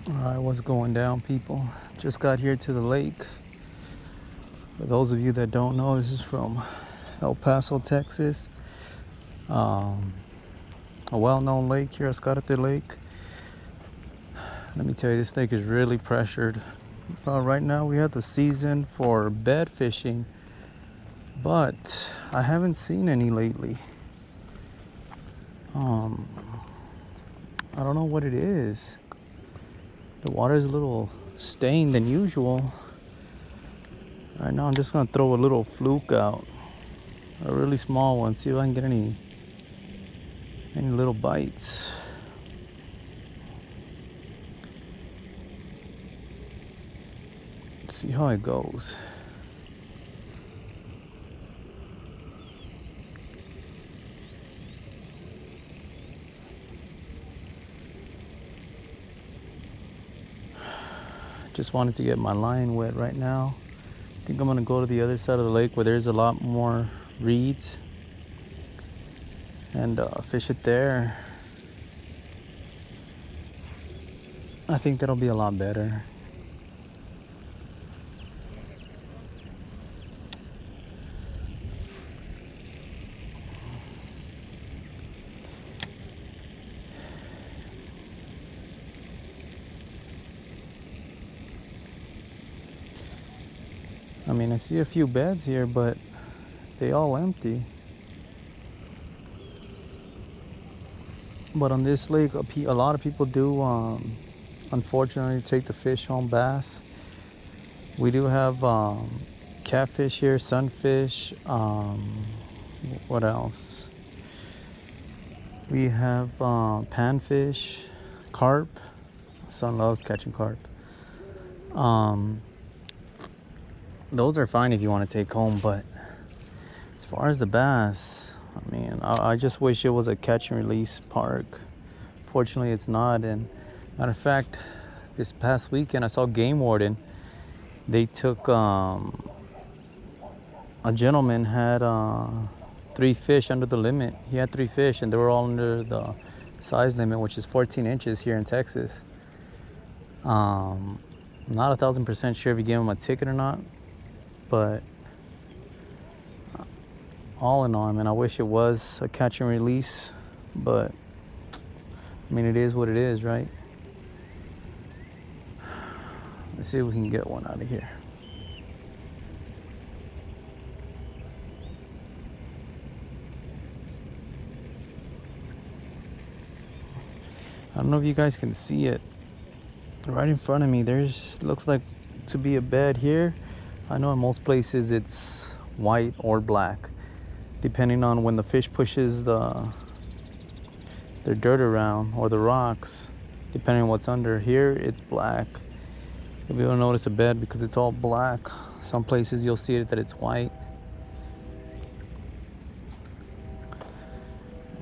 Alright, what's going down, people? Just got here to the lake. For those of you that don't know, this is from El Paso, Texas. A well-known lake here, ascarate Lake. Let me tell you, this lake is really pressured. Right now we have the season for bed fishing, but I haven't seen any lately. I don't know what it is. The water is a little stained than usual. Right now I'm just gonna throw a little fluke out, a really small one, see if I can get any little bites. See how it goes. Just wanted to get my line wet right now. I think I'm gonna go to the other side of the lake where there's a lot more reeds and fish it there. I think that'll be a lot better. I mean, I see a few beds here, but they all empty. But on this lake, a lot of people do, unfortunately, take the fish home bass. We do have catfish here, sunfish. What else? We have panfish, carp. My son loves catching carp. Those are fine if you want to take home, but as far as the bass, I mean, I just wish it was a catch and release park. Fortunately, it's not. And matter of fact, this past weekend I saw game warden. They took a gentleman had 3 fish under the limit. He had 3 fish, and they were all under the size limit, which is 14 inches here in Texas. I'm not 1,000% sure if you gave him a ticket or not, but all in all, I mean, I wish it was a catch and release, but I mean, it is what it is, right? Let's see if we can get one out of here. I don't know if you guys can see it. Right in front of me, looks like to be a bed here. I know in most places it's white or black, depending on when the fish pushes their dirt around or the rocks, depending on what's under. Here it's black. You'll be able to notice a bed because it's all black. Some places you'll see it that it's white.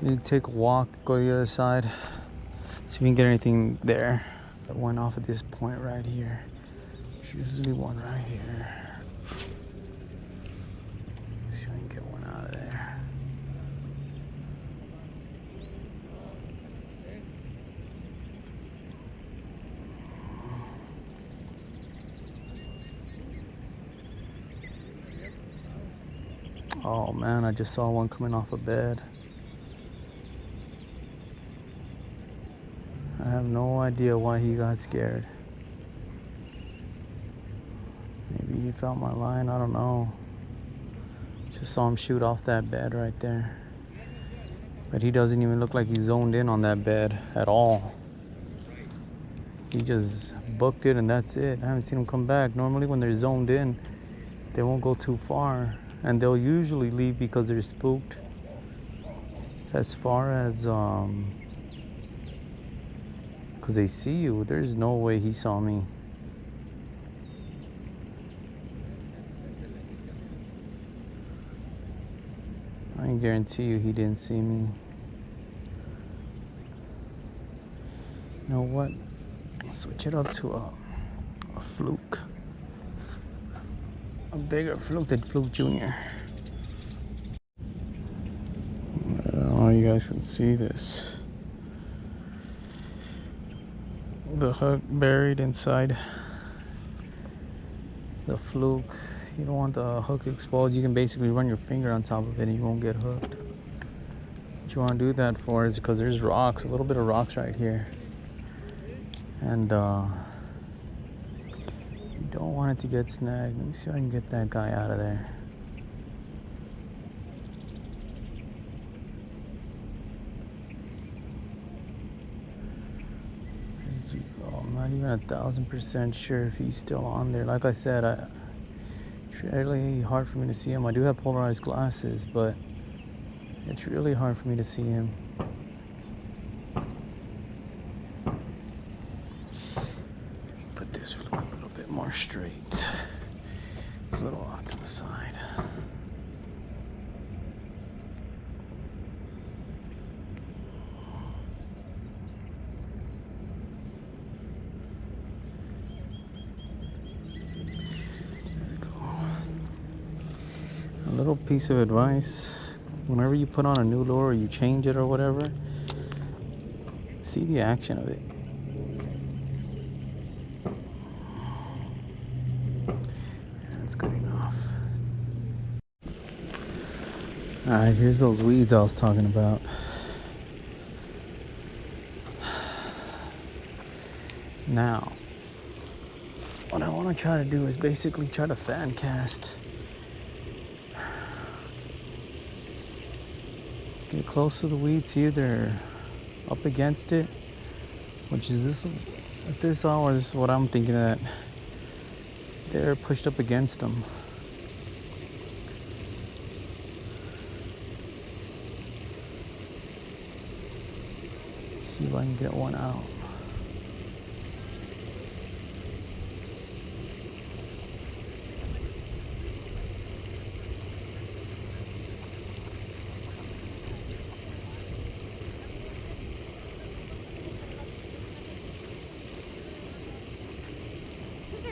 You need to take a walk, go to the other side, see if we can get anything there. One off at this point right here. There's usually one right here. Let's see if we can get one out of there. Oh man, I just saw one coming off a bed. I have no idea why he got scared. Maybe he felt my line, I don't know. Just saw him shoot off that bed right there. But he doesn't even look like he's zoned in on that bed at all. He just booked it and that's it. I haven't seen him come back. Normally when they're zoned in, they won't go too far. And they'll usually leave because they're spooked. As far as, because they see you, there's no way he saw me. I can guarantee you he didn't see me. You know what? I'll switch it up to a fluke. A bigger fluke than Fluke Jr. I don't know if you guys can see this. the hook buried inside the fluke. You don't want the hook exposed. You can basically run your finger on top of it and you won't get hooked. What you want to do that for is because there's rocks, a little bit of rocks right here, and you don't want it to get snagged. Let me see if I can get that guy out of there. Where'd you go? I'm not even 1,000% sure if he's still on there. Like I said, it's really hard for me to see him. I do have polarized glasses, but it's really hard for me to see him. Put this fluke a little bit more straight. It's a little off to the side. There we go. A little piece of advice. Whenever you put on a new lure or you change it or whatever, see the action of it. That's good enough. Alright, here's those weeds I was talking about. Now, what I want to try to do is basically try to fan cast. Get close to the weeds, see if they're up against it, which is this. At this hour, this is what I'm thinking, that they're pushed up against them. See if I can get one out.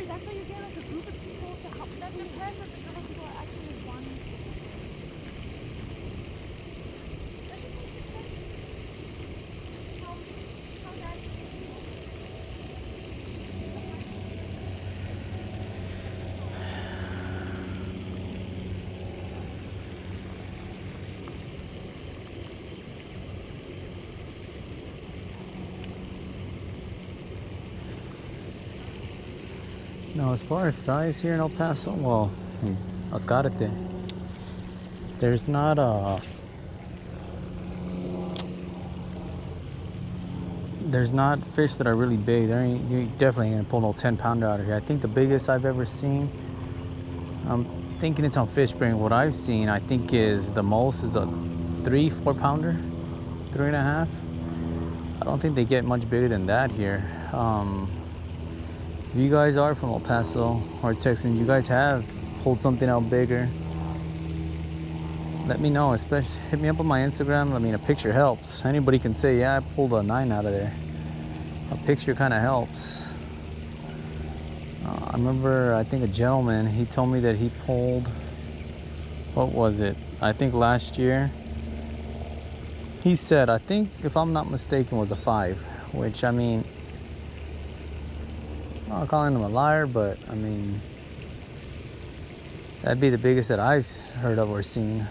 That's why you get like a group of people to help them to press, or the group of people are actually one. Now, as far as size here in El Paso, well, in Ascarate, there's not fish that are really big. You definitely ain't gonna pull no 10-pounder out of here. I think the biggest I've ever seen, I'm thinking it's on Fish Spring. What I've seen, I think, is the most is a 3-4 pounder, 3.5. I don't think they get much bigger than that here. If you guys are from El Paso or Texas, you guys have pulled something out bigger, let me know. Especially hit me up on my Instagram. I mean, a picture helps. Anybody can say, yeah, I pulled a 9 out of there. A picture kind of helps. I remember, I think a gentleman, he told me that he pulled, what was it? I think last year. He said, I think, if I'm not mistaken, was a 5, which, I mean, I'm not calling him a liar, but I mean, that'd be the biggest that I've heard of or seen.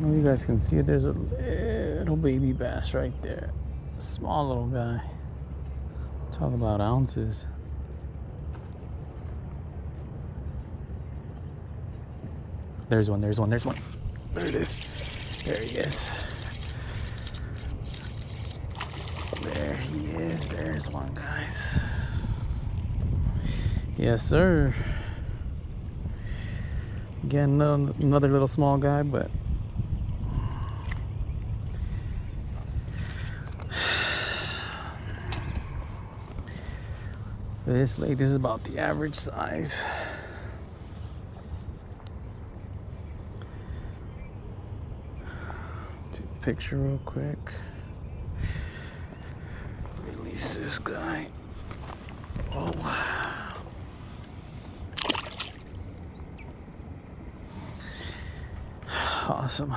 You guys can see it. There's a little baby bass right there. Small little guy. Talk about ounces. There's one. There it is. There he is. There he is. There's one, guys. Yes, sir. Again, another little small guy, but this lake, this is about the average size. Take a picture real quick. Release this guy. Oh wow. Awesome.